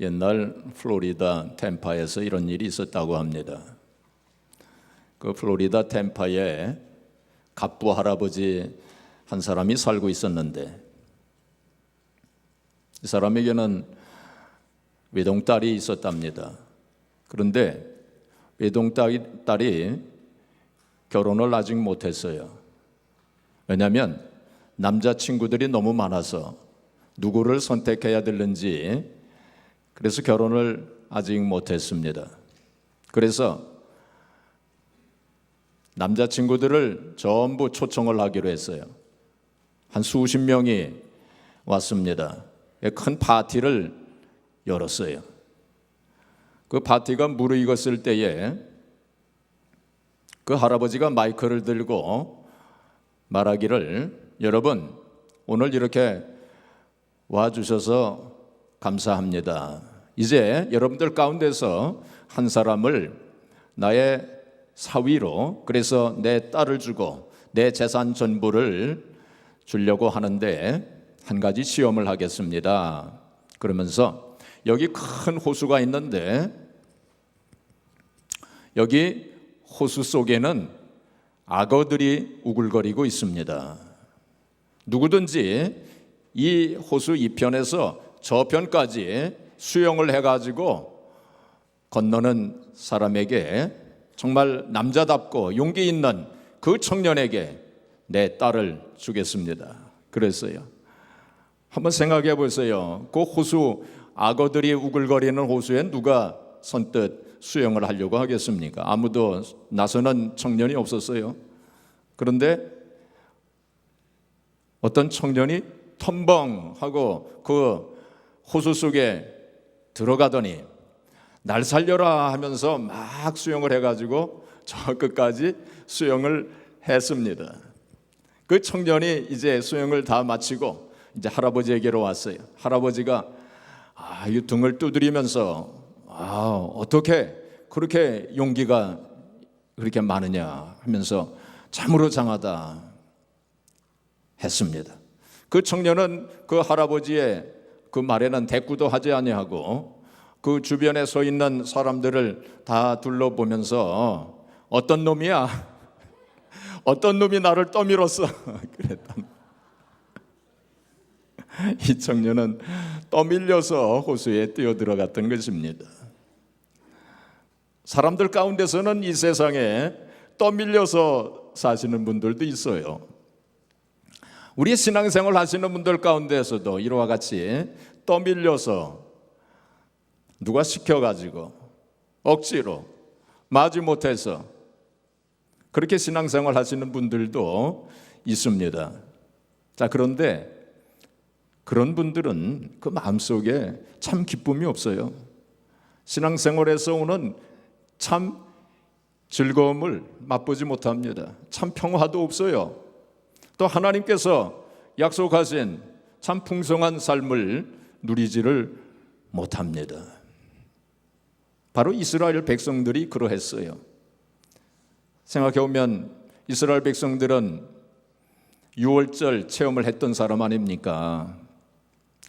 옛날 플로리다 템파에서 이런 일이 있었다고 합니다. 그 플로리다 템파에 갑부 할아버지 한 사람이 살고 있었는데, 이 사람에게는 외동딸이 있었답니다. 그런데 외동딸이 결혼을 아직 못했어요. 왜냐하면 남자친구들이 너무 많아서 누구를 선택해야 되는지, 그래서 결혼을 아직 못했습니다. 그래서 남자친구들을 전부 초청을 하기로 했어요. 한 수십 명이 왔습니다. 큰 파티를 열었어요. 그 파티가 무르익었을 때에 그 할아버지가 마이크를 들고 말하기를, 여러분, 오늘 이렇게 와주셔서 감사합니다. 이제 여러분들 가운데서 한 사람을 나의 사위로, 그래서 내 딸을 주고 내 재산 전부를 주려고 하는데 한 가지 시험을 하겠습니다. 그러면서 여기 큰 호수가 있는데 여기 호수 속에는 악어들이 우글거리고 있습니다. 누구든지 이 호수 이편에서 저편까지 수영을 해가지고 건너는 사람에게, 정말 남자답고 용기 있는 그 청년에게 내 딸을 주겠습니다. 그랬어요. 한번 생각해 보세요. 그 호수, 악어들이 우글거리는 호수에 누가 선뜻 수영을 하려고 하겠습니까? 아무도 나서는 청년이 없었어요. 그런데 어떤 청년이 텀벙하고 그 호수 속에 들어가더니 날 살려라 하면서 막 수영을 해가지고 저 끝까지 수영을 했습니다. 그 청년이 이제 수영을 다 마치고 이제 할아버지에게로 왔어요. 할아버지가 이 등을 두드리면서 어떻게 그렇게 용기가 그렇게 많으냐 하면서 참으로 장하다 했습니다. 그 청년은 그 할아버지의 그 말에는 대꾸도 하지 아니하고 그 주변에 서 있는 사람들을 다 둘러보면서 어떤 놈이야? 어떤 놈이 나를 떠밀었어? 그랬단. 이 청년은 떠밀려서 호수에 뛰어들어갔던 것입니다. 사람들 가운데서는 이 세상에 떠밀려서 사시는 분들도 있어요. 우리 신앙생활 하시는 분들 가운데서도 이와 같이 떠밀려서 누가 시켜가지고 억지로 마지못해서 그렇게 신앙생활 하시는 분들도 있습니다. 자, 그런데 그런 분들은 그 마음속에 참 기쁨이 없어요. 신앙생활에서 오는 참 즐거움을 맛보지 못합니다. 참 평화도 없어요. 또 하나님께서 약속하신 참 풍성한 삶을 누리지를 못합니다. 바로 이스라엘 백성들이 그러했어요. 생각해보면 이스라엘 백성들은 유월절 체험을 했던 사람 아닙니까?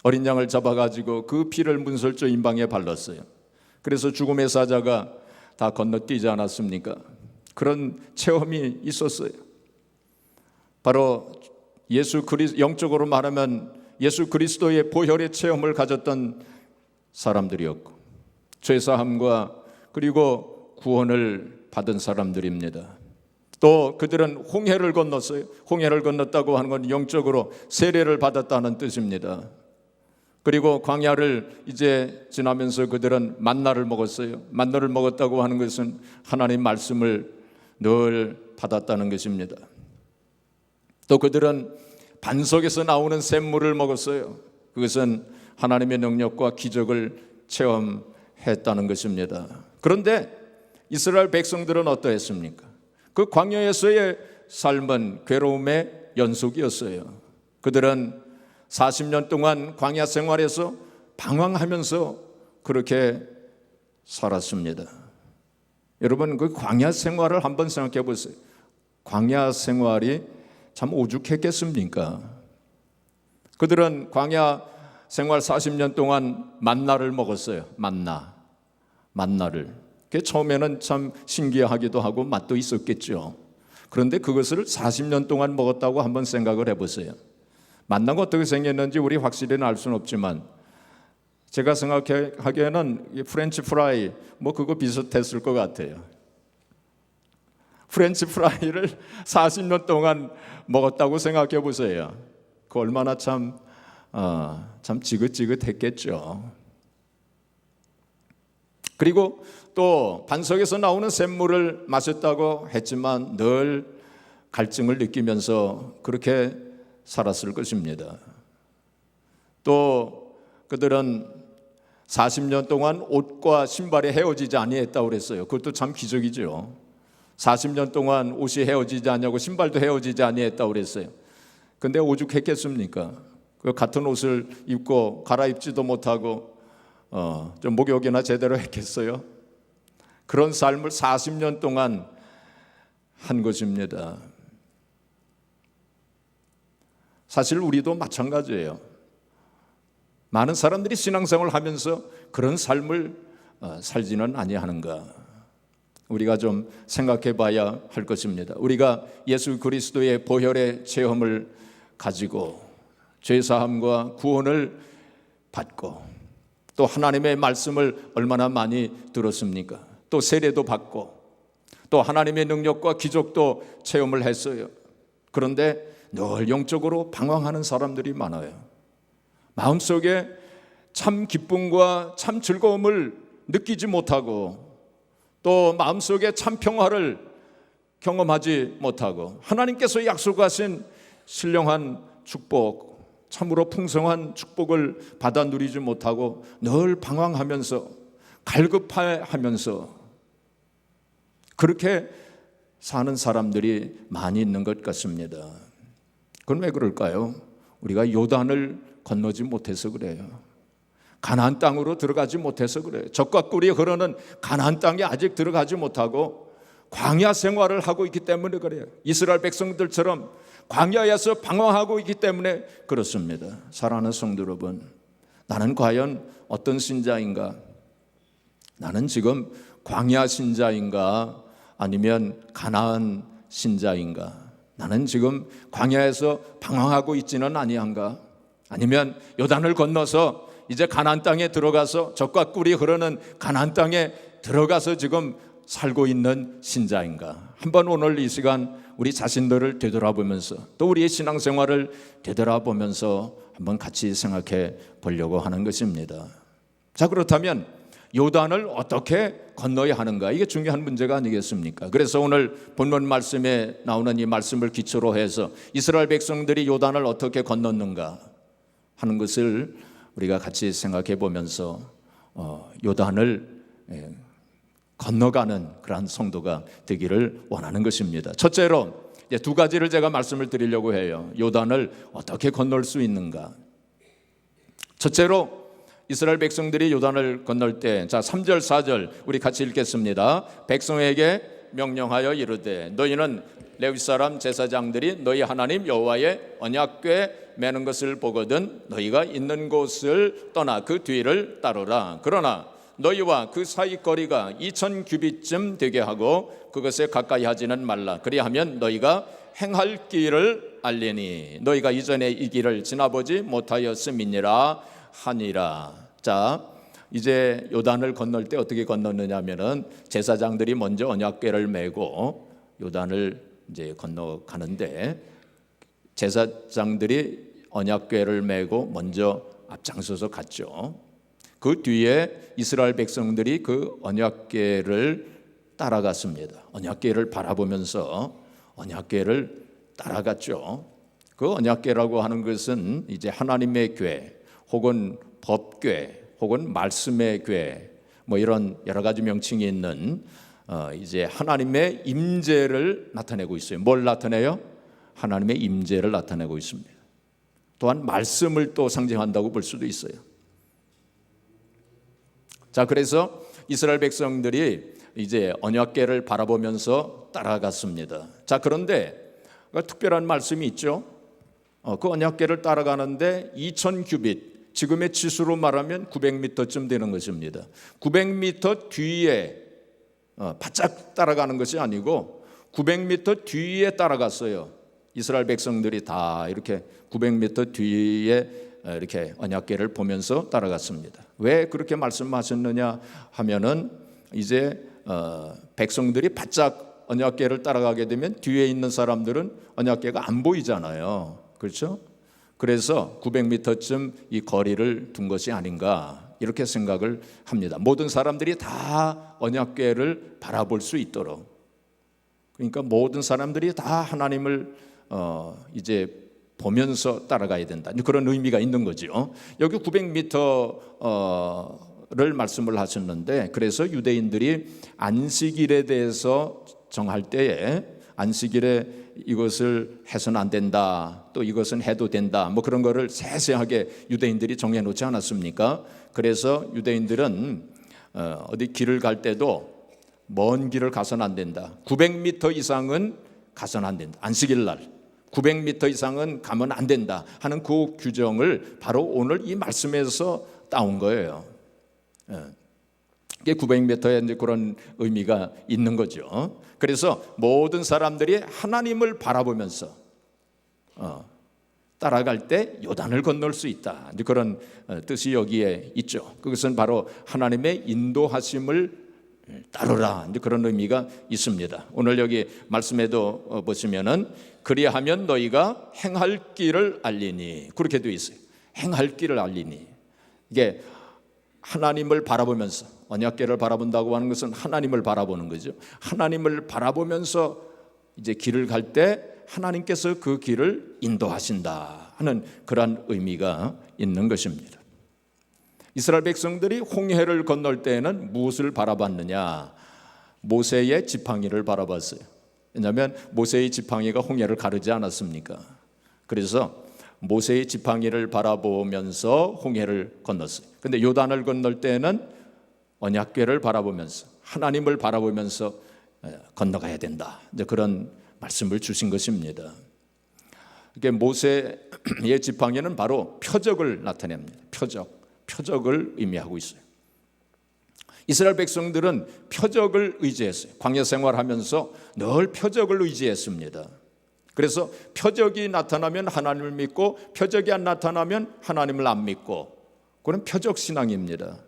어린 양을 잡아가지고 그 피를 문설주 임방에 발랐어요. 그래서 죽음의 사자가 다 건너뛰지 않았습니까? 그런 체험이 있었어요. 바로 영적으로 말하면 예수 그리스도의 보혈의 체험을 가졌던 사람들이었고, 죄사함과 그리고 구원을 받은 사람들입니다. 또 그들은 홍해를 건넜어요. 홍해를 건넜다고 하는 건 영적으로 세례를 받았다는 뜻입니다. 그리고 광야를 이제 지나면서 그들은 만나를 먹었어요. 만나를 먹었다고 하는 것은 하나님 말씀을 늘 받았다는 것입니다. 또 그들은 반석에서 나오는 샘물을 먹었어요. 그것은 하나님의 능력과 기적을 체험했다는 것입니다. 그런데 이스라엘 백성들은 어떠했습니까? 그 광야에서의 삶은 괴로움의 연속이었어요. 그들은 40년 동안 광야 생활에서 방황하면서 그렇게 살았습니다. 여러분, 그 광야 생활을 한번 생각해 보세요. 광야 생활이 참 오죽했겠습니까? 그들은 광야 생활 40년 동안 만나를 먹었어요. 만나를. 그게 처음에는 참 신기하기도 하고 맛도 있었겠죠. 그런데 그것을 40년 동안 먹었다고 한번 생각을 해보세요. 만나가 어떻게 생겼는지 우리 확실히는 알 수는 없지만 제가 생각하기에는 이 프렌치 프라이 뭐 그거 비슷했을 것 같아요. 프렌치 프라이를 40년 동안 먹었다고 생각해 보세요. 그 얼마나 참 지긋지긋했겠죠. 그리고 또 반석에서 나오는 샘물을 마셨다고 했지만 늘 갈증을 느끼면서 그렇게 살았을 것입니다. 또 그들은 40년 동안 옷과 신발이 헤어지지 아니했다고 그랬어요. 그것도 참 기적이죠. 40년 동안 옷이 헤어지지 아니하고 신발도 헤어지지 아니했다고 그랬어요. 근데 오죽했겠습니까? 그 같은 옷을 입고 갈아입지도 못하고 좀 목욕이나 제대로 했겠어요? 그런 삶을 40년 동안 한 것입니다. 사실 우리도 마찬가지예요. 많은 사람들이 신앙생활을 하면서 그런 삶을 살지는 아니하는가? 우리가 좀 생각해 봐야 할 것입니다. 우리가 예수 그리스도의 보혈의 체험을 가지고 죄사함과 구원을 받고 또 하나님의 말씀을 얼마나 많이 들었습니까? 또 세례도 받고 또 하나님의 능력과 기적도 체험을 했어요. 그런데 늘 영적으로 방황하는 사람들이 많아요. 마음속에 참 기쁨과 참 즐거움을 느끼지 못하고 또 마음속에 참 평화를 경험하지 못하고 하나님께서 약속하신 신령한 축복, 참으로 풍성한 축복을 받아 누리지 못하고 늘 방황하면서 갈급해하면서 그렇게 사는 사람들이 많이 있는 것 같습니다. 그건 왜 그럴까요? 우리가 요단을 건너지 못해서 그래요. 가나안 땅으로 들어가지 못해서 그래요. 적과 꿀이 흐르는 가나안 땅에 아직 들어가지 못하고 광야 생활을 하고 있기 때문에 그래요. 이스라엘 백성들처럼 광야에서 방황하고 있기 때문에 그렇습니다. 사랑하는 성도 여러분, 나는 과연 어떤 신자인가? 나는 지금 광야 신자인가? 아니면 가나안 신자인가? 나는 지금 광야에서 방황하고 있지는 아니한가? 아니면 요단을 건너서 이제 가나안 땅에 들어가서 젖과 꿀이 흐르는 가나안 땅에 들어가서 지금 살고 있는 신자인가? 한번 오늘 이 시간 우리 자신들을 되돌아보면서 또 우리의 신앙생활을 되돌아보면서 한번 같이 생각해 보려고 하는 것입니다. 자, 그렇다면 요단을 어떻게 건너야 하는가? 이게 중요한 문제가 아니겠습니까? 그래서 오늘 본문 말씀에 나오는 이 말씀을 기초로 해서 이스라엘 백성들이 요단을 어떻게 건넜는가 하는 것을 우리가 같이 생각해 보면서 요단을 건너가는 그러한 성도가 되기를 원하는 것입니다. 첫째로 두 가지를 제가 말씀을 드리려고 해요. 요단을 어떻게 건널 수 있는가? 첫째로 이스라엘 백성들이 요단을 건널 때, 자 3절 4절 우리 같이 읽겠습니다. 백성에게 명령하여 이르되 너희는 레위 사람 제사장들이 너희 하나님 여호와의 언약궤 매는 것을 보거든 너희가 있는 곳을 떠나 그 뒤를 따르라. 그러나 너희와 그 사이 거리가 2000 규빗쯤 되게 하고 그것에 가까이 하지는 말라. 그리하면 너희가 행할 길을 알리니 너희가 이전에 이 길을 지나보지 못하였음이니라 하니라. 자, 이제 요단을 건널 때 어떻게 건넜느냐 하면은 제사장들이 먼저 언약궤를 메고 요단을 이제 건너가는데 제사장들이 언약궤를 메고 먼저 앞장서서 갔죠. 그 뒤에 이스라엘 백성들이 그 언약궤를 따라갔습니다. 언약궤를 바라보면서 언약궤를 따라갔죠. 그 언약궤라고 하는 것은 이제 하나님의 궤 혹은 법궤 혹은 말씀의 궤 뭐 이런 여러 가지 명칭이 있는 이제 하나님의 임재를 나타내고 있어요. 뭘 나타내요? 하나님의 임재를 나타내고 있습니다. 또한 말씀을 또 상징한다고 볼 수도 있어요. 자, 그래서 이스라엘 백성들이 이제 언약궤를 바라보면서 따라갔습니다. 자, 그런데 특별한 말씀이 있죠. 그 언약궤를 따라가는데 2000 규빗, 지금의 지수로 말하면 900m쯤 되는 것입니다. 900m 뒤에 바짝 따라가는 것이 아니고 900m 뒤에 따라갔어요. 이스라엘 백성들이 다 이렇게 900m 뒤에 이렇게 언약궤를 보면서 따라갔습니다. 왜 그렇게 말씀하셨느냐 하면은 이제 백성들이 바짝 언약궤를 따라가게 되면 뒤에 있는 사람들은 언약궤가 안 보이잖아요. 그렇죠? 그래서 900m쯤 이 거리를 둔 것이 아닌가 이렇게 생각을 합니다. 모든 사람들이 다 언약궤를 바라볼 수 있도록, 그러니까 모든 사람들이 다 하나님을 이제 보면서 따라가야 된다, 그런 의미가 있는 거죠. 여기 900m를 말씀을 하셨는데, 그래서 유대인들이 안식일에 대해서 정할 때에 안식일에 이것을 해서는 안 된다, 또 이것은 해도 된다, 뭐 그런 거를 세세하게 유대인들이 정해놓지 않았습니까? 그래서 유대인들은 어디 길을 갈 때도 먼 길을 가서는 안 된다, 900m 이상은 가서는 안 된다, 안식일 날 900m 이상은 가면 안 된다 하는 그 규정을 바로 오늘 이 말씀에서 따온 거예요. 이게 900m에 이제 그런 의미가 있는 거죠. 그래서 모든 사람들이 하나님을 바라보면서 따라갈 때 요단을 건널 수 있다, 이제 그런 뜻이 여기에 있죠. 그것은 바로 하나님의 인도하심을 따르라, 이제 그런 의미가 있습니다. 오늘 여기 말씀에도 보시면은 그리하면 너희가 행할 길을 알리니, 그렇게 되어 있어요. 행할 길을 알리니, 이게 하나님을 바라보면서, 언약궤를 바라본다고 하는 것은 하나님을 바라보는 거죠. 하나님을 바라보면서 이제 길을 갈 때 하나님께서 그 길을 인도하신다 하는 그러한 의미가 있는 것입니다. 이스라엘 백성들이 홍해를 건널 때에는 무엇을 바라봤느냐? 모세의 지팡이를 바라봤어요. 왜냐하면 모세의 지팡이가 홍해를 가르지 않았습니까? 그래서 모세의 지팡이를 바라보면서 홍해를 건넜어요. 그런데 요단을 건널 때에는 언약궤를 바라보면서, 하나님을 바라보면서 건너가야 된다, 이제 그런 말씀을 주신 것입니다. 이게 모세의 지팡이는 바로 표적을 나타냅니다. 표적을 의미하고 있어요. 이스라엘 백성들은 표적을 의지했어요. 광야 생활하면서 늘 표적을 의지했습니다. 그래서 표적이 나타나면 하나님을 믿고, 표적이 안 나타나면 하나님을 안 믿고, 그건 표적 신앙입니다.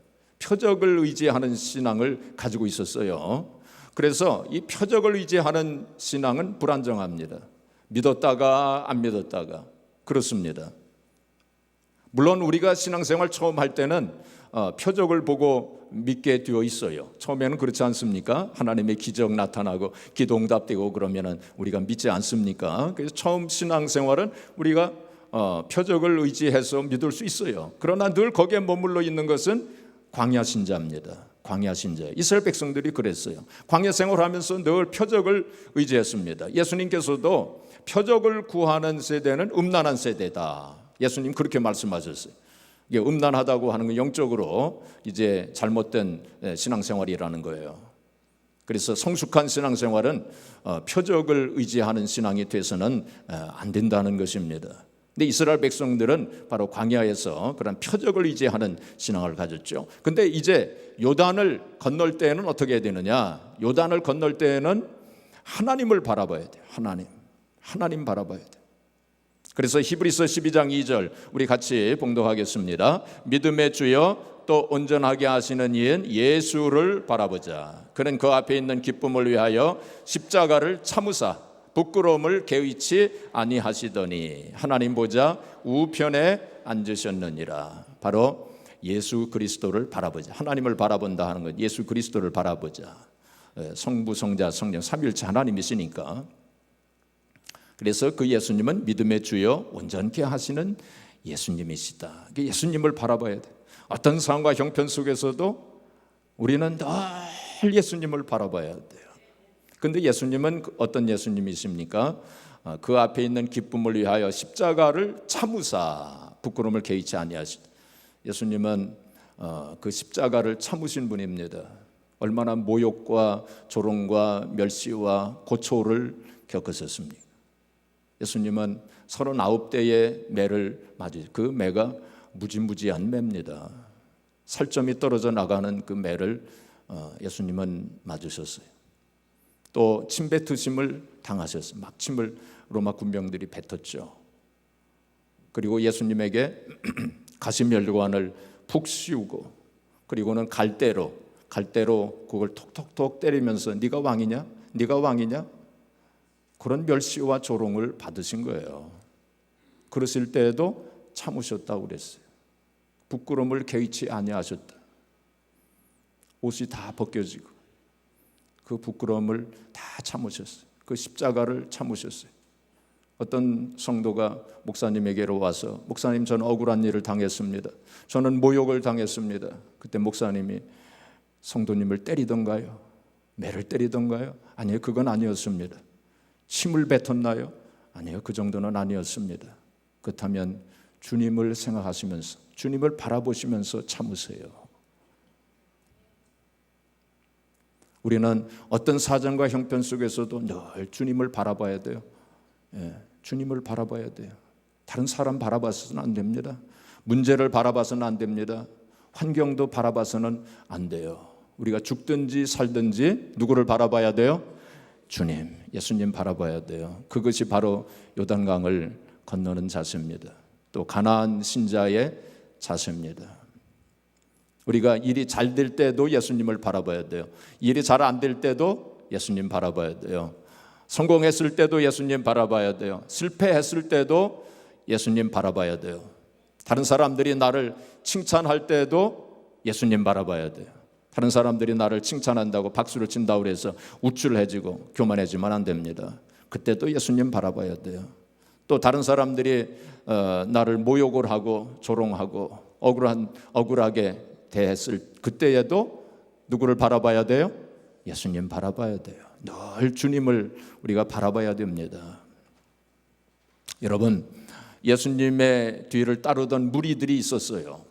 표적을 의지하는 신앙을 가지고 있었어요. 그래서 이 표적을 의지하는 신앙은 불안정합니다. 믿었다가 안 믿었다가 그렇습니다. 물론 우리가 신앙생활 처음 할 때는 표적을 보고 믿게 되어 있어요. 처음에는 그렇지 않습니까? 하나님의 기적 나타나고 기도 응답되고 그러면은 우리가 믿지 않습니까? 그래서 처음 신앙생활은 우리가 표적을 의지해서 믿을 수 있어요. 그러나 늘 거기에 머물러 있는 것은 광야 신자입니다. 광야 신자. 이스라엘 백성들이 그랬어요. 광야 생활하면서 늘 표적을 의지했습니다. 예수님께서도 표적을 구하는 세대는 음란한 세대다, 예수님 그렇게 말씀하셨어요. 이게 음란하다고 하는 건 영적으로 이제 잘못된 신앙생활이라는 거예요. 그래서 성숙한 신앙생활은 표적을 의지하는 신앙이 돼서는 안 된다는 것입니다. 근데 이스라엘 백성들은 바로 광야에서 그런 표적을 의지하는 신앙을 가졌죠. 근데 이제 요단을 건널 때에는 어떻게 해야 되느냐? 요단을 건널 때에는 하나님을 바라봐야 돼요. 하나님 바라봐야 돼요. 그래서 히브리서 12장 2절 우리 같이 봉독하겠습니다. 믿음의 주여 또 온전하게 하시는 이인 예수를 바라보자. 그는 그 앞에 있는 기쁨을 위하여 십자가를 참으사 부끄러움을 개의치 아니하시더니 하나님 보좌 우편에 앉으셨느니라. 바로 예수 그리스도를 바라보자. 하나님을 바라본다 하는 것, 예수 그리스도를 바라보자. 성부 성자 성령 삼위일체 하나님이시니까. 그래서 그 예수님은 믿음의 주여 온전케 하시는 예수님이시다. 예수님을 바라봐야 돼. 어떤 상황과 형편 속에서도 우리는 늘 예수님을 바라봐야 돼요. 그런데 예수님은 어떤 예수님이십니까? 그 앞에 있는 기쁨을 위하여 십자가를 참으사 부끄러움을 개의치 아니하시다. 예수님은 그 십자가를 참으신 분입니다. 얼마나 모욕과 조롱과 멸시와 고초를 겪으셨습니까? 예수님은 39대의 매를 맞으셨고 그 매가 무지무지한 매입니다. 살점이 떨어져 나가는 그 매를 예수님은 맞으셨어요. 또 침 뱉으심을 당하셨어요. 막 침을 로마 군병들이 뱉었죠. 그리고 예수님에게 가시면류관을 푹 씌우고, 그리고는 갈대로 그걸 톡톡톡 때리면서 네가 왕이냐? 네가 왕이냐? 그런 멸시와 조롱을 받으신 거예요. 그러실 때에도 참으셨다고 그랬어요. 부끄러움을 개의치 아니하셨다. 옷이 다 벗겨지고 그 부끄러움을 다 참으셨어요. 그 십자가를 참으셨어요. 어떤 성도가 목사님에게로 와서, 목사님, 저는 억울한 일을 당했습니다. 저는 모욕을 당했습니다. 그때 목사님이 성도님을 때리던가요? 매를 때리던가요? 아니요, 그건 아니었습니다. 침을 뱉었나요? 아니요, 그 정도는 아니었습니다. 그렇다면 주님을 생각하시면서, 주님을 바라보시면서 참으세요. 우리는 어떤 사정과 형편 속에서도 늘 주님을 바라봐야 돼요. 주님을 바라봐야 돼요. 다른 사람 바라봐서는 안 됩니다. 문제를 바라봐서는 안 됩니다. 환경도 바라봐서는 안 돼요. 우리가 죽든지 살든지 누구를 바라봐야 돼요? 주님, 예수님 바라봐야 돼요. 그것이 바로 요단강을 건너는 자세입니다. 또 가나안 신자의 자세입니다. 우리가 일이 잘 될 때도 예수님을 바라봐야 돼요. 일이 잘 안 될 때도 예수님 바라봐야 돼요. 성공했을 때도 예수님 바라봐야 돼요. 실패했을 때도 예수님 바라봐야 돼요. 다른 사람들이 나를 칭찬할 때도 예수님 바라봐야 돼요. 다른 사람들이 나를 칭찬한다고 박수를 친다고 해서 우쭐해지고 교만해지면 안 됩니다. 그때도 예수님 바라봐야 돼요. 또 다른 사람들이 나를 모욕을 하고 조롱하고 억울하게 대했을 그때에도 누구를 바라봐야 돼요? 예수님 바라봐야 돼요. 늘 주님을 우리가 바라봐야 됩니다. 여러분, 예수님의 뒤를 따르던 무리들이 있었어요.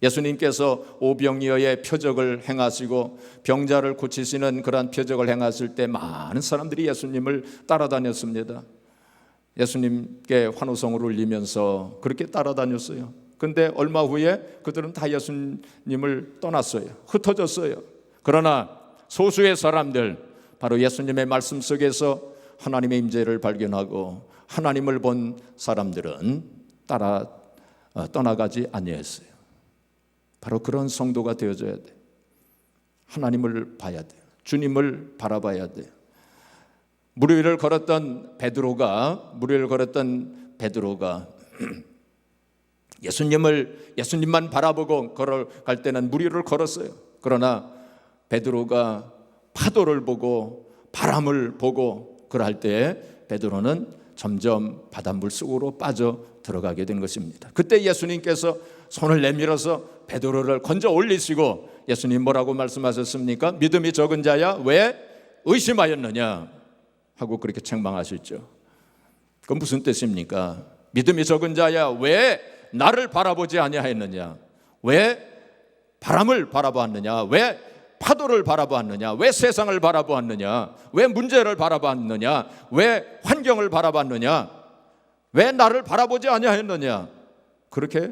예수님께서 오병이어의 표적을 행하시고 병자를 고치시는 그러한 표적을 행하실 때 많은 사람들이 예수님을 따라다녔습니다. 예수님께 환호성을 울리면서 그렇게 따라다녔어요. 근데 얼마 후에 그들은 다 예수님을 떠났어요. 흩어졌어요. 그러나 소수의 사람들, 바로 예수님의 말씀 속에서 하나님의 임재를 발견하고 하나님을 본 사람들은 떠나가지 아니했어요. 바로 그런 성도가 되어줘야 돼요. 하나님을 봐야 돼요. 주님을 바라봐야 돼요. 물 위를 걸었던 베드로가 예수님만 바라보고 걸어갈 때는 물 위를 걸었어요. 그러나 베드로가 파도를 보고 바람을 보고 그럴 때 베드로는 점점 바닷물 속으로 빠져 들어가게 된 것입니다. 그때 예수님께서 손을 내밀어서 베드로를 건져 올리시고 예수님 뭐라고 말씀하셨습니까? 믿음이 적은 자야 왜 의심하였느냐 하고 그렇게 책망하셨죠. 그건 무슨 뜻입니까? 믿음이 적은 자야 왜 나를 바라보지 아니하였느냐? 왜 바람을 바라보았느냐? 왜 파도를 바라보았느냐? 왜 세상을 바라보았느냐? 왜 문제를 바라봤느냐? 왜 환경을 바라봤느냐? 왜 나를 바라보지 아니하였느냐? 그렇게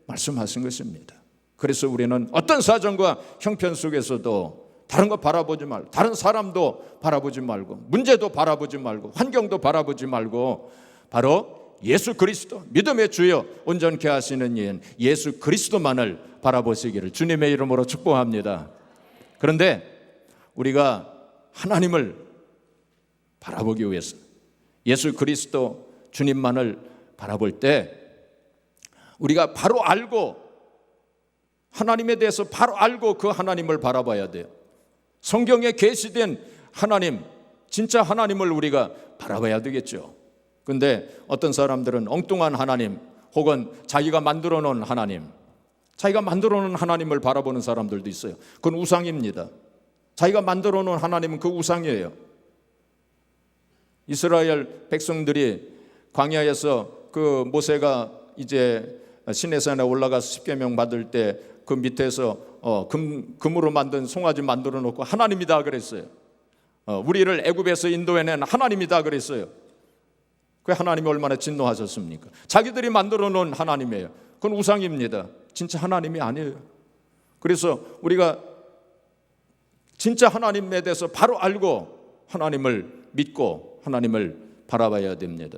말씀하신 것입니다. 그래서 우리는 어떤 사정과 형편 속에서도 다른 거 바라보지 말고, 다른 사람도 바라보지 말고, 문제도 바라보지 말고, 환경도 바라보지 말고 바로 예수 그리스도, 믿음의 주여 온전케 하시는 이인 예수 그리스도만을 바라보시기를 주님의 이름으로 축복합니다. 그런데 우리가 하나님을 바라보기 위해서 예수 그리스도 주님만을 바라볼 때 우리가 바로 알고, 하나님에 대해서 바로 알고 그 하나님을 바라봐야 돼요. 성경에 계시된 하나님, 진짜 하나님을 우리가 바라봐야 되겠죠. 근데 어떤 사람들은 엉뚱한 하나님 혹은 자기가 만들어 놓은 하나님, 자기가 만들어 놓은 하나님을 바라보는 사람들도 있어요. 그건 우상입니다. 자기가 만들어 놓은 하나님은 그 우상이에요. 이스라엘 백성들이 광야에서 그 모세가 이제 시내산에 올라가서 십계명 받을 때 그 밑에서 금으로 만든 송아지 만들어 놓고 하나님이다 그랬어요. 우리를 애굽에서 인도해낸 하나님이다 그랬어요. 그 하나님이 얼마나 진노하셨습니까? 자기들이 만들어 놓은 하나님이에요. 그건 우상입니다. 진짜 하나님이 아니에요. 그래서 우리가 진짜 하나님에 대해서 바로 알고 하나님을 믿고 하나님을 바라봐야 됩니다.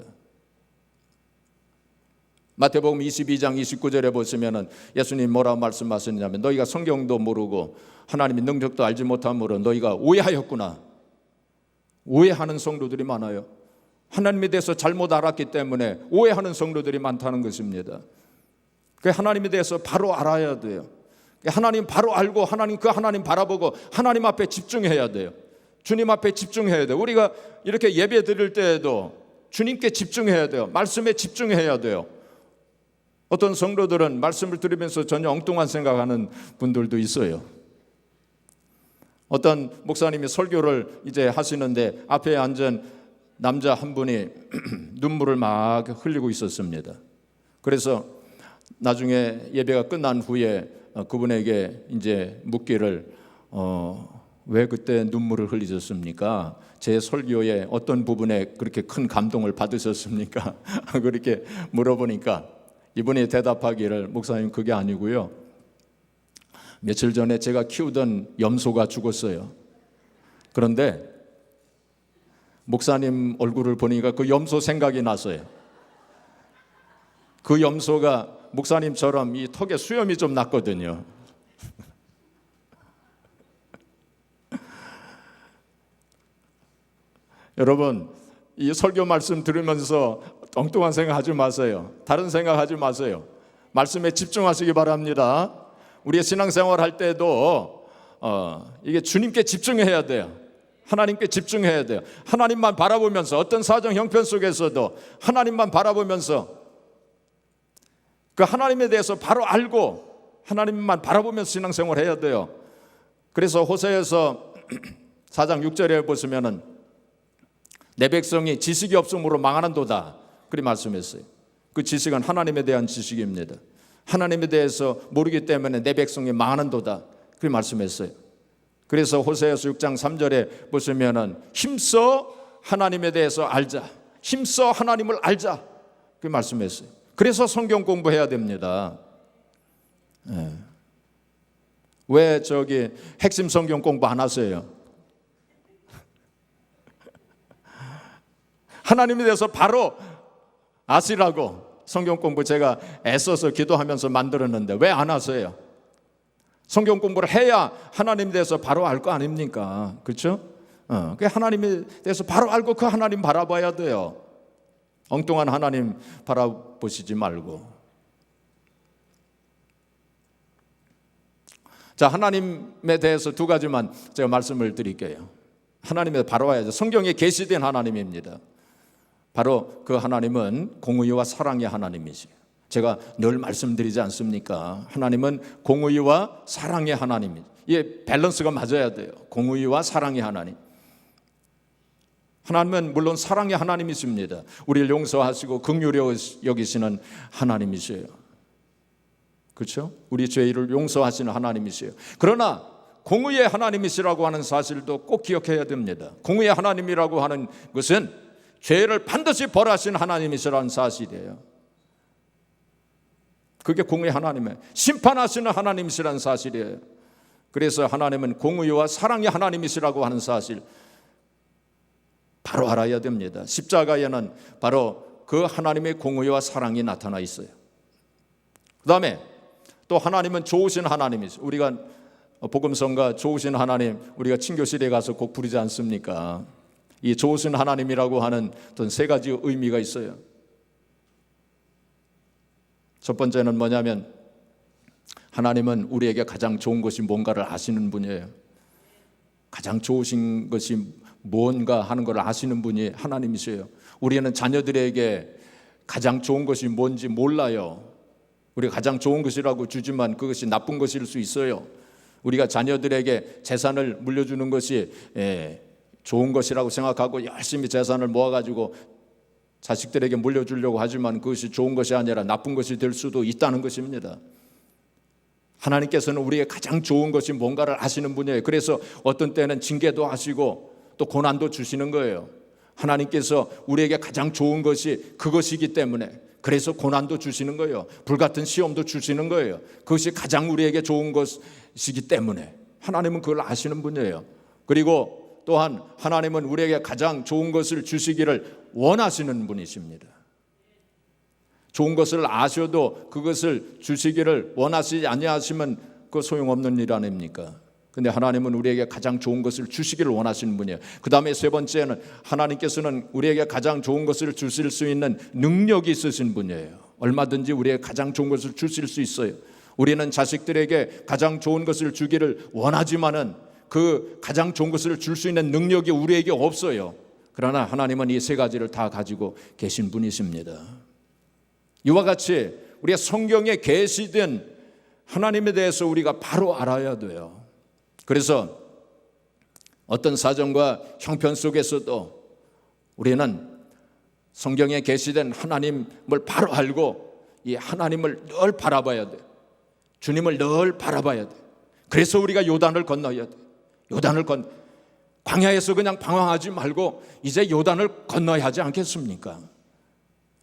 마태복음 22장 29절에 보시면 예수님 뭐라고 말씀하셨냐면 너희가 성경도 모르고 하나님의 능력도 알지 못함으로 너희가 오해하였구나. 오해하는 성도들이 많아요. 하나님에 대해서 잘못 알았기 때문에 오해하는 성도들이 많다는 것입니다. 하나님에 대해서 바로 알아야 돼요. 하나님 바로 알고 그 하나님 바라보고 하나님 앞에 집중해야 돼요. 주님 앞에 집중해야 돼요. 우리가 이렇게 예배 드릴 때에도 주님께 집중해야 돼요. 말씀에 집중해야 돼요. 어떤 성도들은 말씀을 들으면서 전혀 엉뚱한 생각하는 분들도 있어요. 어떤 목사님이 설교를 이제 하시는데 앞에 앉은 남자 한 분이 눈물을 막 흘리고 있었습니다. 그래서 나중에 예배가 끝난 후에 그분에게 이제 묻기를 왜 그때 눈물을 흘리셨습니까? 제 설교의 어떤 부분에 그렇게 큰 감동을 받으셨습니까? 그렇게 물어보니까 이분이 대답하기를 목사님 그게 아니고요. 며칠 전에 제가 키우던 염소가 죽었어요. 그런데 목사님 얼굴을 보니까 그 염소 생각이 났어요. 그 염소가 목사님처럼 이 턱에 수염이 좀 났거든요. 여러분, 이 설교 말씀 들으면서 엉뚱한 생각하지 마세요. 다른 생각하지 마세요. 말씀에 집중하시기 바랍니다. 우리의 신앙생활 할 때도 이게 주님께 집중해야 돼요. 하나님께 집중해야 돼요. 하나님만 바라보면서 어떤 사정 형편 속에서도 하나님만 바라보면서 그 하나님에 대해서 바로 알고 하나님만 바라보면서 신앙생활 해야 돼요. 그래서 호세아서 4장 6절에 보시면은 내 백성이 지식이 없음으로 망하는도다 그리 말씀했어요. 그 지식은 하나님에 대한 지식입니다. 하나님에 대해서 모르기 때문에 내 백성이 망하는도다 그리 말씀했어요. 그래서 호세아서 6장 3절에 보시면은 힘써 하나님에 대해서 알자. 힘써 하나님을 알자. 그 말씀했어요. 그래서 성경 공부해야 됩니다. 왜 핵심 성경 공부 안 하세요? 하나님에 대해서 바로 아시라고 성경 공부 제가 애써서 기도하면서 만들었는데 왜 안 하세요? 성경 공부를 해야 하나님에 대해서 바로 알 거 아닙니까? 그렇죠? 하나님에 대해서 바로 알고 그 하나님 바라봐야 돼요. 엉뚱한 하나님 바라보시지 말고. 자, 하나님에 대해서 두 가지만 제가 말씀을 드릴게요. 하나님에 바라봐야죠. 성경에 계시된 하나님입니다. 바로 그 하나님은 공의와 사랑의 하나님이시죠. 제가 늘 말씀드리지 않습니까? 하나님은 공의와 사랑의 하나님이죠. 이게 밸런스가 맞아야 돼요. 공의와 사랑의 하나님. 하나님은 물론 사랑의 하나님이십니다. 우리를 용서하시고 긍휼히 여기시는 하나님이세요. 그렇죠? 우리 죄를 용서하시는 하나님이세요. 그러나 공의의 하나님이시라고 하는 사실도 꼭 기억해야 됩니다. 공의의 하나님이라고 하는 것은 죄를 반드시 벌하시는 하나님이시라는 사실이에요. 그게 공의의 하나님이에요. 심판하시는 하나님이시라는 사실이에요. 그래서 하나님은 공의와 사랑의 하나님이시라고 하는 사실 바로 알아야 됩니다. 십자가에는 바로 그 하나님의 공의와 사랑이 나타나 있어요. 그 다음에 또 하나님은 좋으신 하나님이세요. 우리가 복음성가 좋으신 하나님 우리가 친교실에 가서 꼭 부르지 않습니까? 이 좋으신 하나님이라고 하는 어떤 세 가지 의미가 있어요. 첫 번째는 뭐냐면 하나님은 우리에게 가장 좋은 것이 뭔가를 아시는 분이에요. 가장 좋으신 것이 뭔가 하는 걸 아시는 분이 하나님이세요. 우리는 자녀들에게 가장 좋은 것이 뭔지 몰라요. 우리가 가장 좋은 것이라고 주지만 그것이 나쁜 것일 수 있어요. 우리가 자녀들에게 재산을 물려주는 것이 좋은 것이라고 생각하고 열심히 재산을 모아가지고 자식들에게 물려주려고 하지만 그것이 좋은 것이 아니라 나쁜 것이 될 수도 있다는 것입니다. 하나님께서는 우리의 가장 좋은 것이 뭔가를 아시는 분이에요. 그래서 어떤 때는 징계도 하시고 또 고난도 주시는 거예요. 하나님께서 우리에게 가장 좋은 것이 그것이기 때문에 그래서 고난도 주시는 거예요. 불같은 시험도 주시는 거예요. 그것이 가장 우리에게 좋은 것이기 때문에 하나님은 그걸 아시는 분이에요. 그리고 또한 하나님은 우리에게 가장 좋은 것을 주시기를 원하시는 분이십니다. 좋은 것을 아셔도 그것을 주시기를 원하시지 아니하시면 그 소용없는 일 아닙니까? 근데 하나님은 우리에게 가장 좋은 것을 주시기를 원하시는 분이에요. 그 다음에 세 번째는 하나님께서는 우리에게 가장 좋은 것을 주실 수 있는 능력이 있으신 분이에요. 얼마든지 우리에게 가장 좋은 것을 주실 수 있어요. 우리는 자식들에게 가장 좋은 것을 주기를 원하지만은 그 가장 좋은 것을 줄 수 있는 능력이 우리에게 없어요. 그러나 하나님은 이 세 가지를 다 가지고 계신 분이십니다. 이와 같이 우리가 성경에 계시된 하나님에 대해서 우리가 바로 알아야 돼요. 그래서 어떤 사정과 형편 속에서도 우리는 성경에 계시된 하나님을 바로 알고 이 하나님을 늘 바라봐야 돼요. 주님을 늘 바라봐야 돼요. 그래서 우리가 요단을 건너야 돼요. 광야에서 그냥 방황하지 말고 이제 요단을 건너야 하지 않겠습니까?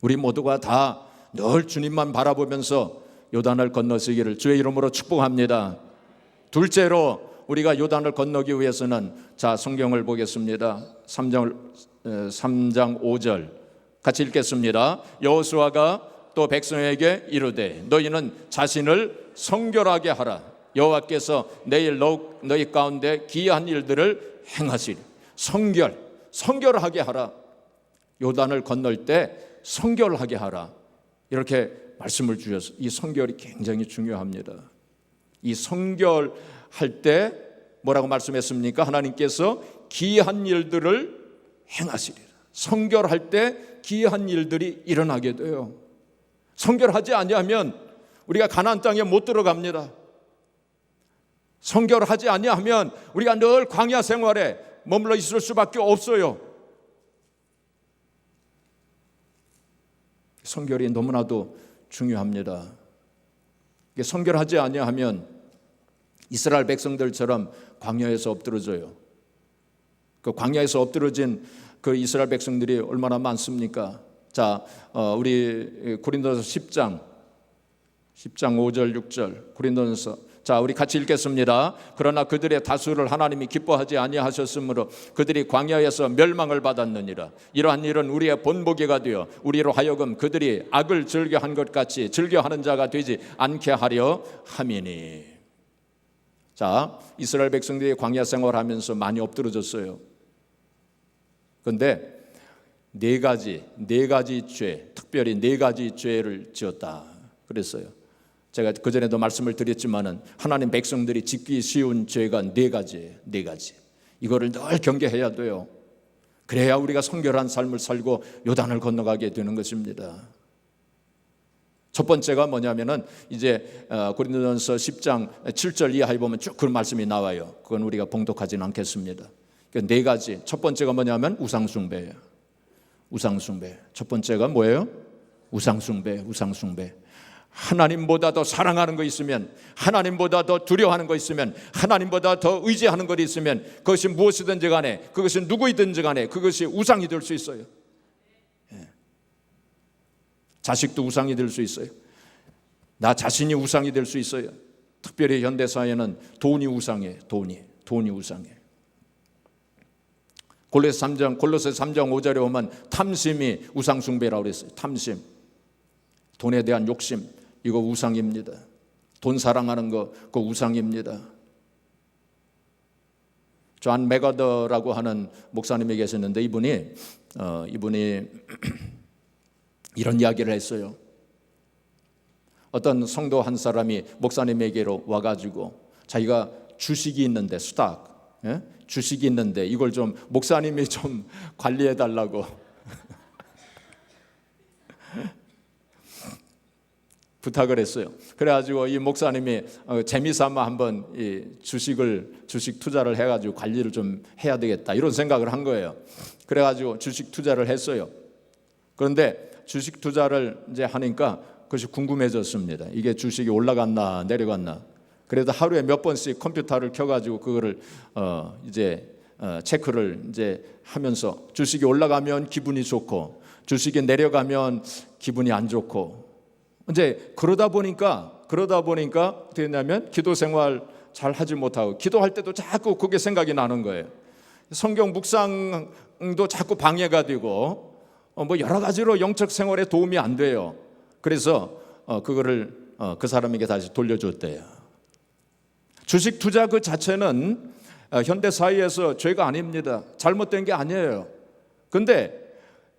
우리 모두가 다 늘 주님만 바라보면서 요단을 건너시기를 주의 이름으로 축복합니다. 둘째로 우리가 요단을 건너기 위해서는 자 성경을 보겠습니다. 3장 5절 같이 읽겠습니다. 여호수아가 또 백성에게 이르되 너희는 자신을 성결하게 하라. 여호와께서 내일 너희 가운데 기이한 일들을 행하시리. 성결하게 하라. 요단을 건널 때 성결하게 하라. 이렇게 말씀을 주셔서 이 성결이 굉장히 중요합니다. 이 성결할 때 뭐라고 말씀했습니까? 하나님께서 기이한 일들을 행하시리라. 성결할 때 기이한 일들이 일어나게 돼요. 성결하지 아니하면 우리가 가나안 땅에 못 들어갑니다. 성결하지 아니하면 우리가 늘 광야 생활에 머물러 있을 수밖에 없어요. 성결이 너무나도 중요합니다. 성결하지 아니하면 이스라엘 백성들처럼 광야에서 엎드러져요. 그 광야에서 엎드러진 그 이스라엘 백성들이 얼마나 많습니까? 자, 우리 고린도서 10장 5절 6절 고린도서 자, 우리 같이 읽겠습니다. 그러나 그들의 다수를 하나님이 기뻐하지 아니하셨으므로 그들이 광야에서 멸망을 받았느니라. 이러한 일은 우리의 본보기가 되어 우리로 하여금 그들이 악을 즐겨한 것 같이 즐겨하는 자가 되지 않게 하려 함이니. 자, 이스라엘 백성들이 광야 생활하면서 많이 엎드러졌어요. 그런데 네 가지 죄, 특별히 네 가지 죄를 지었다 그랬어요. 제가 그전에도 말씀을 드렸지만은 하나님 백성들이 짓기 쉬운 죄가 네 가지. 이거를 늘 경계해야 돼요. 그래야 우리가 성결한 삶을 살고 요단을 건너가게 되는 것입니다. 첫 번째가 뭐냐면은 이제 고린도전서 10장 7절 이하에 보면 쭉 그 말씀이 나와요. 그건 우리가 봉독하지는 않겠습니다. 그러니까 네 가지. 첫 번째가 뭐냐면 우상숭배예요. 우상숭배. 첫 번째가 뭐예요? 우상숭배. 하나님보다 더 사랑하는 거 있으면, 하나님보다 더 두려워하는 거 있으면, 하나님보다 더 의지하는 것 있으면 그것이 무엇이든지 간에, 그것이 누구이든지 간에 그것이 우상이 될 수 있어요. 자식도 우상이 될 수 있어요. 나 자신이 우상이 될 수 있어요. 특별히 현대사회는 돈이 우상이에요. 돈이 우상이에요. 골로새 3장 5절에 보면 탐심이 우상숭배라고 그랬어요. 탐심, 돈에 대한 욕심, 이거 우상입니다. 돈 사랑하는 거, 그거 우상입니다. 존 맥어더라고 하는 목사님이 계셨는데 이분이 이런 이야기를 했어요. 어떤 성도 한 사람이 목사님에게로 와가지고 자기가 주식이 있는데 주식이 있는데 이걸 좀 목사님이 좀 관리해 달라고 부탁을 했어요. 그래가지고 이 목사님이 재미삼아 한번 이 주식 투자를 해가지고 관리를 좀 해야 되겠다 이런 생각을 한 거예요. 그래가지고 주식 투자를 했어요. 그런데 주식 투자를 이제 하니까 그것이 궁금해졌습니다. 이게 주식이 올라갔나 내려갔나. 그래도 하루에 몇 번씩 컴퓨터를 켜가지고 그거를 체크를 이제 하면서 주식이 올라가면 기분이 좋고 주식이 내려가면 기분이 안 좋고, 이제 그러다 보니까 어떻게 했냐면 기도 생활 잘 하지 못하고, 기도할 때도 자꾸 그게 생각이 나는 거예요. 성경 묵상도 자꾸 방해가 되고, 뭐 여러 가지로 영적 생활에 도움이 안 돼요. 그래서 그거를 그 사람에게 다시 돌려줬대요. 주식 투자 그 자체는 현대 사회에서 죄가 아닙니다. 잘못된 게 아니에요. 근데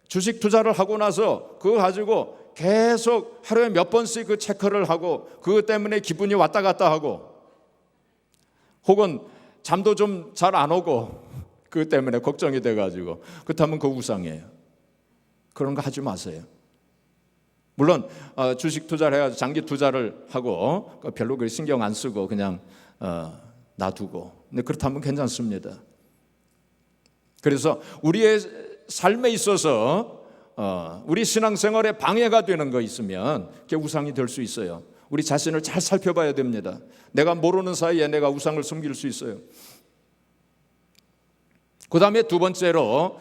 주식 투자를 하고 나서 그거 가지고 계속 하루에 몇 번씩 그 체크를 하고, 그것 때문에 기분이 왔다 갔다 하고, 혹은 잠도 좀 잘 안 오고, 그것 때문에 걱정이 돼가지고, 그렇다면 그 우상이에요. 그런 거 하지 마세요. 물론 주식 투자를 해가지고 장기 투자를 하고 별로 그 신경 안 쓰고 그냥 놔두고, 근데 그렇다면 괜찮습니다. 그래서 우리의 삶에 있어서 우리 신앙생활에 방해가 되는 거 있으면 그게 우상이 될 수 있어요. 우리 자신을 잘 살펴봐야 됩니다. 내가 모르는 사이에 내가 우상을 섬길 수 있어요. 그 다음에 두 번째로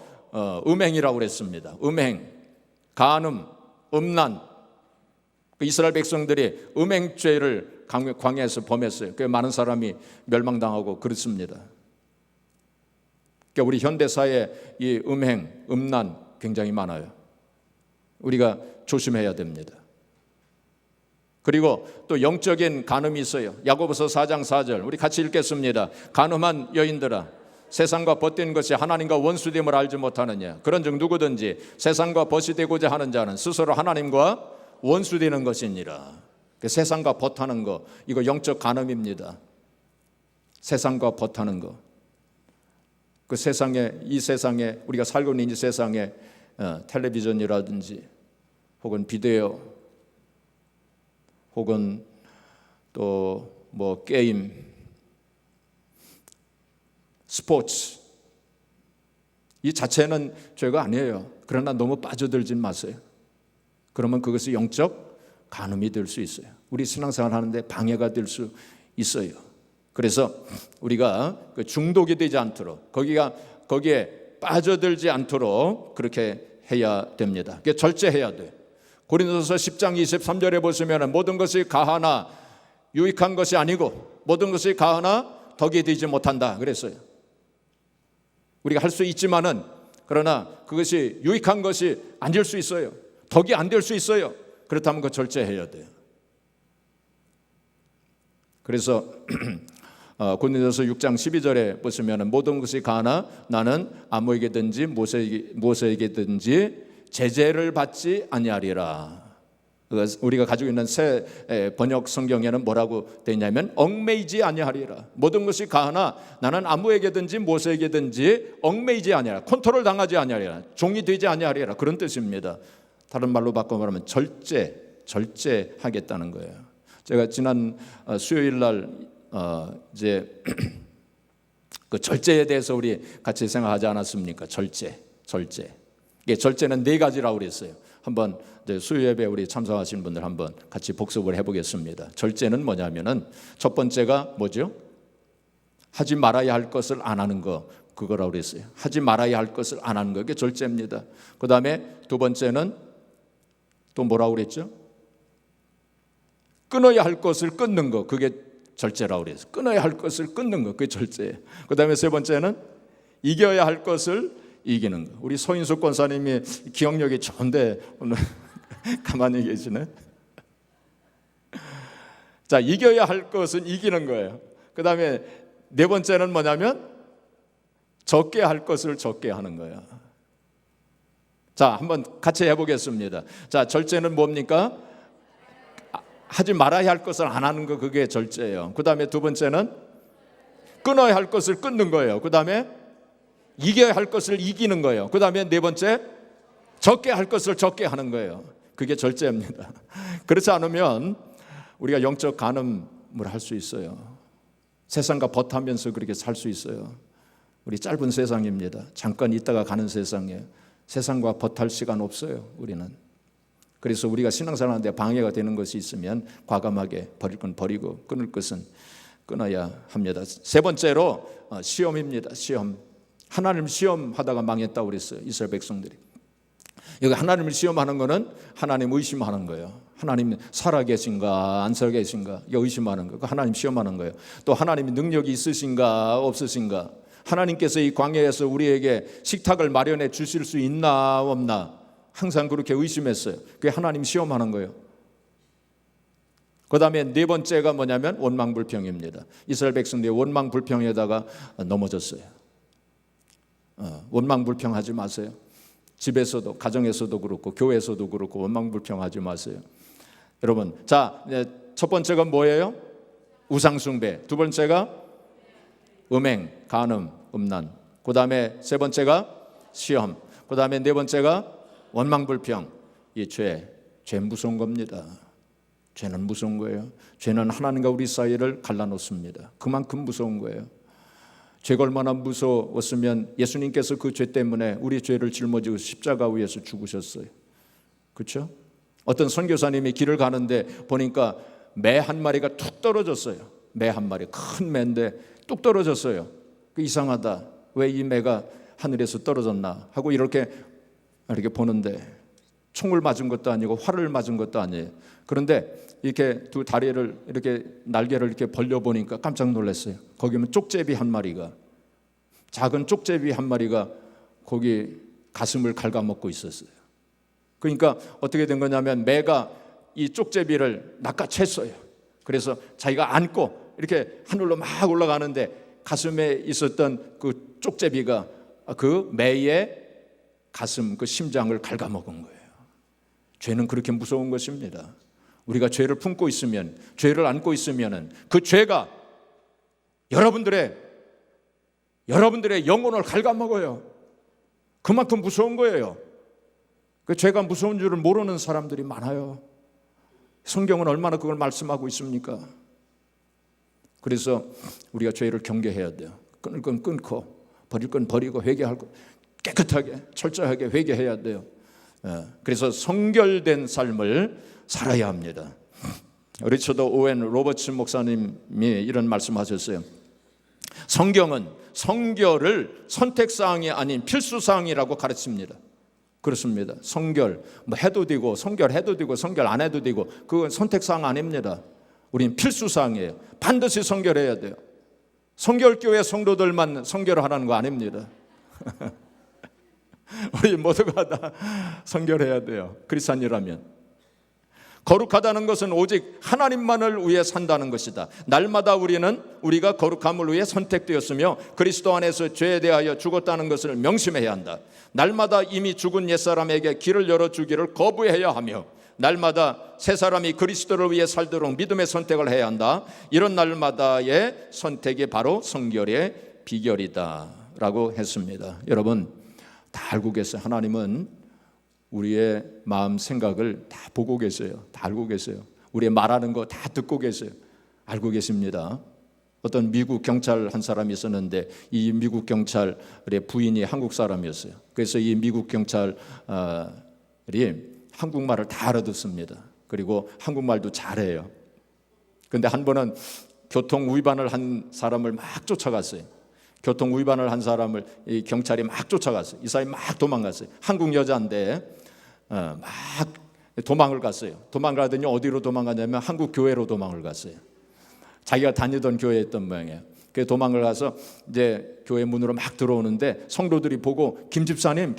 음행이라고 그랬습니다. 음행, 간음, 음란. 이스라엘 백성들이 음행죄를 광야에서 범했어요. 그래서 많은 사람이 멸망당하고 그렇습니다. 그러니까 우리 현대사회에 이 음행, 음란 굉장히 많아요. 우리가 조심해야 됩니다. 그리고 또 영적인 간음이 있어요. 야고보서 4장 4절 우리 같이 읽겠습니다. 간음한 여인들아, 세상과 벗된 것이 하나님과 원수됨을 알지 못하느냐. 그런즉 누구든지 세상과 벗이 되고자 하는 자는 스스로 하나님과 원수되는 것이니라. 세상과 벗하는 거, 이거 영적 간음입니다. 세상과 벗하는 거. 그 세상에, 이 세상에, 우리가 살고 있는 이 세상에 텔레비전이라든지 혹은 비디오 혹은 또 뭐 게임, 스포츠, 이 자체는 죄가 아니에요. 그러나 너무 빠져들진 마세요. 그러면 그것이 영적 간음이 될 수 있어요. 우리 신앙생활 하는데 방해가 될 수 있어요. 그래서 우리가 중독이 되지 않도록, 거기에 빠져들지 않도록 그렇게 해야 됩니다. 그게 절제해야 돼요. 고린도서 10장 23절에 보시면 모든 것이 가하나 유익한 것이 아니고 모든 것이 가하나 덕이 되지 못한다 그랬어요. 우리가 할 수 있지만은, 그러나 그것이 유익한 것이 아닐 수 있어요. 덕이 안 될 수 있어요. 그렇다면 그 절제해야 돼요. 그래서 고린도서 6장 12절에 보시면 모든 것이 가하나 나는 아무에게든지 모세에게든지 제재를 받지 아니하리라. 우리가 가지고 있는 새 번역 성경에는 뭐라고 되어 있냐면 얽매이지 아니하리라. 모든 것이 가하나 나는 아무에게든지 모세에게든지 얽매이지 아니하리라. 컨트롤 당하지 아니하리라. 종이 되지 아니하리라. 그런 뜻입니다. 다른 말로 바꿔 말하면 절제하겠다는 거예요. 제가 지난 수요일 날 이제 그 절제에 대해서 우리 같이 생각하지 않았습니까? 절제. 이게 절제는 네 가지라고 그랬어요. 한번 수요 예배 우리 참석하신 분들 한번 같이 복습을 해보겠습니다. 절제는 뭐냐면은 첫 번째가 뭐죠? 하지 말아야 할 것을 안 하는 거, 그거라고 그랬어요. 하지 말아야 할 것을 안 하는 거, 그게 절제입니다. 그 다음에 두 번째는 또 뭐라고 그랬죠? 끊어야 할 것을 끊는 거, 그게 절제라고 그랬어요. 끊어야 할 것을 끊는 거, 그게 절제예요. 그 다음에 세 번째는 이겨야 할 것을 이기는 거. 우리 서인숙 권사님이 기억력이 좋은데 오늘 가만히 계시네. 자, 이겨야 할 것은 이기는 거예요. 그 다음에 네 번째는 뭐냐면 적게 할 것을 적게 하는 거예요. 자, 한번 같이 해보겠습니다. 자, 절제는 뭡니까? 하지 말아야 할 것을 안 하는 거, 그게 절제예요. 그 다음에 두 번째는 끊어야 할 것을 끊는 거예요. 그 다음에 이겨야 할 것을 이기는 거예요. 그 다음에 네 번째 적게 할 것을 적게 하는 거예요. 그게 절제입니다. 그렇지 않으면 우리가 영적 간음을 할 수 있어요. 세상과 벗하면서 그렇게 살 수 있어요. 우리 짧은 세상입니다. 잠깐 있다가 가는 세상이에요. 세상과 벗할 시간 없어요, 우리는. 그래서 우리가 신앙생활하는데 방해가 되는 것이 있으면 과감하게 버릴 건 버리고 끊을 것은 끊어야 합니다. 세 번째로 시험입니다. 시험. 하나님 시험하다가 망했다고 그랬어요, 이스라엘 백성들이. 여기 하나님을 시험하는 거는 하나님 의심하는 거예요. 하나님 살아계신가 안 살아계신가 이거 의심하는 거예요. 하나님 시험하는 거예요. 또 하나님이 능력이 있으신가 없으신가, 하나님께서 이 광야에서 우리에게 식탁을 마련해 주실 수 있나 없나 항상 그렇게 의심했어요. 그게 하나님 시험하는 거예요. 그 다음에 네 번째가 뭐냐면 원망불평입니다. 이스라엘 백성들이 원망불평에다가 넘어졌어요. 원망불평하지 마세요. 집에서도, 가정에서도 그렇고 교회에서도 그렇고 원망불평하지 마세요. 여러분, 자, 첫 번째가 뭐예요? 우상숭배. 두 번째가 음행, 간음, 음란. 그 다음에 세 번째가 시험. 그 다음에 네 번째가 원망불평. 이 죄 무서운 겁니다. 죄는 무서운 거예요. 죄는 하나님과 우리 사이를 갈라놓습니다. 그만큼 무서운 거예요. 죄가 얼마나 무서웠으면 예수님께서 그 죄 때문에 우리 죄를 짊어지고 십자가 위에서 죽으셨어요. 그렇죠? 어떤 선교사님이 길을 가는데 보니까 매 한 마리가 툭 떨어졌어요. 매 한 마리, 큰 매인데 뚝 떨어졌어요. 이상하다. 왜 이 매가 하늘에서 떨어졌나 하고 이렇게 보는데 총을 맞은 것도 아니고 활을 맞은 것도 아니에요. 그런데 이렇게 두 다리를 이렇게 날개를 이렇게 벌려 보니까 깜짝 놀랐어요. 거기면 쪽제비 한 마리가, 작은 쪽제비 한 마리가 거기 가슴을 갉아먹고 있었어요. 그러니까 어떻게 된 거냐면 매가 이 쪽제비를 낚아챘어요. 그래서 자기가 안고 이렇게 하늘로 막 올라가는데 가슴에 있었던 그 쪽제비가 그 매의 가슴, 그 심장을 갉아먹은 거예요. 죄는 그렇게 무서운 것입니다. 우리가 죄를 품고 있으면, 죄를 안고 있으면 그 죄가 여러분들의 영혼을 갉아먹어요. 그만큼 무서운 거예요. 그 죄가 무서운 줄을 모르는 사람들이 많아요. 성경은 얼마나 그걸 말씀하고 있습니까? 그래서 우리가 죄를 경계해야 돼요. 끊을 건 끊고 버릴 건 버리고 회개할 건 깨끗하게 철저하게 회개해야 돼요. 그래서 성결된 삶을 살아야 합니다. 리처드 오웬 로버츠 목사님이 이런 말씀하셨어요. 성경은 성결을 선택사항이 아닌 필수사항이라고 가르칩니다. 그렇습니다. 성결 해도 되고 성결해도 되고 성결 안 해도 되고 그건 선택사항 아닙니다. 우리는 필수사항이에요. 반드시 성결해야 돼요. 성결교회 성도들만 성결하라는 거 아닙니다. 우리 모두가 다 성결해야 돼요. 그리스도인이라면. 거룩하다는 것은 오직 하나님만을 위해 산다는 것이다. 날마다 우리가 거룩함을 위해 선택되었으며 그리스도 안에서 죄에 대하여 죽었다는 것을 명심해야 한다. 날마다 이미 죽은 옛사람에게 길을 열어주기를 거부해야 하며 날마다 새 사람이 그리스도를 위해 살도록 믿음의 선택을 해야 한다. 이런 날마다의 선택이 바로 성결의 비결이다 라고 했습니다. 여러분 다 알고 계세요. 하나님은 우리의 마음 생각을 다 보고 계세요. 다 알고 계세요. 우리의 말하는 거 다 듣고 계세요. 알고 계십니다. 어떤 미국 경찰 한 사람이 있었는데 이 미국 경찰의 부인이 한국 사람이었어요. 그래서 이 미국 경찰이 한국말을 다 알아듣습니다. 그리고 한국말도 잘해요. 그런데 한 번은 교통 위반을 한 사람을 막 쫓아갔어요. 교통 위반을 한 사람을 이 경찰이 막 쫓아갔어요. 이 사람이 막 도망갔어요. 한국 여자인데 막 도망을 갔어요. 도망가더니 어디로 도망가냐면 한국 교회로 도망을 갔어요. 자기가 다니던 교회였던 모양이에요. 그 도망을 가서 이제 교회 문으로 막 들어오는데 성도들이 보고 김 집사님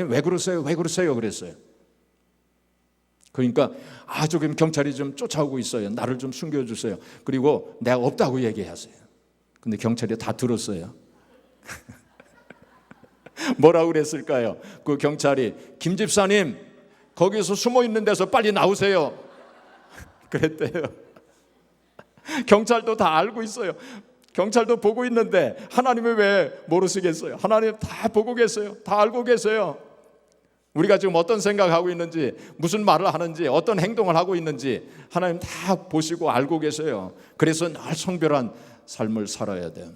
왜 그러세요? 그랬어요. 그러니까 조금 경찰이 좀 쫓아오고 있어요. 나를 좀 숨겨주세요. 그리고 내가 없다고 얘기하세요. 근데 경찰이 다 들었어요. 뭐라고 그랬을까요? 그 경찰이 김 집사님 거기서 숨어 있는 데서 빨리 나오세요. 그랬대요. 경찰도 다 알고 있어요. 경찰도 보고 있는데 하나님은 왜 모르시겠어요? 하나님 다 보고 계세요. 다 알고 계세요. 우리가 지금 어떤 생각하고 있는지, 무슨 말을 하는지, 어떤 행동을 하고 있는지 하나님 다 보시고 알고 계세요. 그래서 늘 성별한 삶을 살아야 돼요.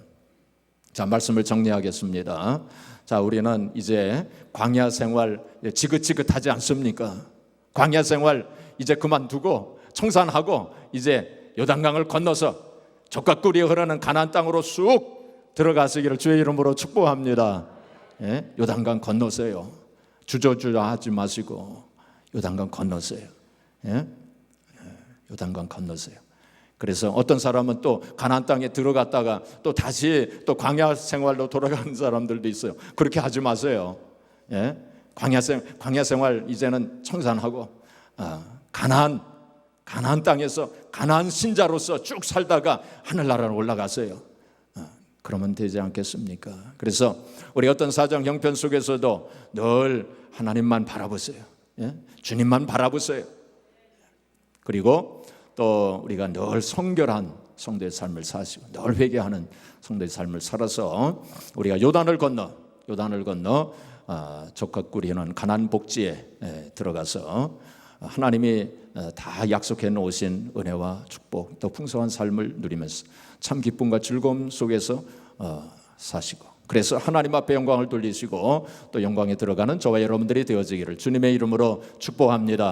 자, 말씀을 정리하겠습니다. 자, 우리는 이제 광야 생활 지긋지긋하지 않습니까? 광야 생활 이제 그만두고 청산하고 이제 요단강을 건너서 젖과 꿀이 흐르는 가나안 땅으로 쑥 들어가시기를 주의 이름으로 축복합니다. 요단강 건너세요. 주저주저 하지 마시고 요단강 건너세요. 예? 요단강 건너세요. 그래서 어떤 사람은 또 가나안 땅에 들어갔다가 또 다시 또 광야 생활로 돌아가는 사람들도 있어요. 그렇게 하지 마세요. 예? 광야 생활 이제는 청산하고 가나안 땅에서 가나안 신자로서 쭉 살다가 하늘나라로 올라가세요. 그러면 되지 않겠습니까? 그래서 우리 어떤 사정 형편 속에서도 늘 하나님만 바라보세요. 예? 주님만 바라보세요. 그리고 또 우리가 늘 성결한 성도의 삶을 사시고 늘 회개하는 성도의 삶을 살아서 우리가 요단을 건너 족각 꾸리는 가나안 복지에 들어가서 하나님이 다 약속해 놓으신 은혜와 축복 또 풍성한 삶을 누리면서 참 기쁨과 즐거움 속에서 사시고, 그래서 하나님 앞에 영광을 돌리시고 또 영광에 들어가는 저와 여러분들이 되어지기를 주님의 이름으로 축복합니다.